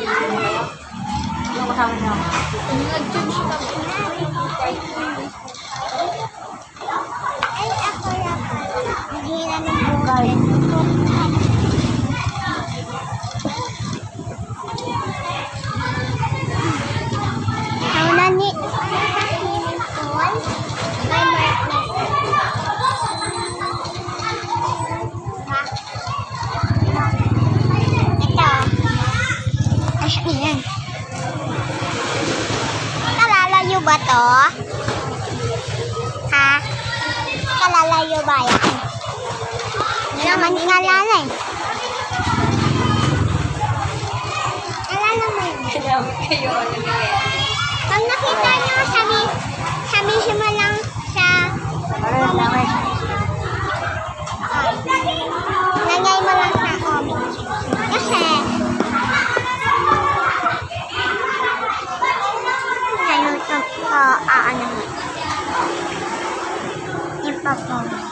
Ano kasama niya? Nag-charge ka. Ay, ako lang. Naghihina ng buhay. Nauna ni swimming pool. May market. Ito. Ayan. Kalalayo ba to? Ha? Kalalayo ba yan? Hindi naman kalala eh. Kalala mo yun. Kayo, ano niya? Pag nakita nyo, sabi mo lang sa comment. Lagay mo lang sa comment. Kasi, ano ito? Ano mo? Ipapost.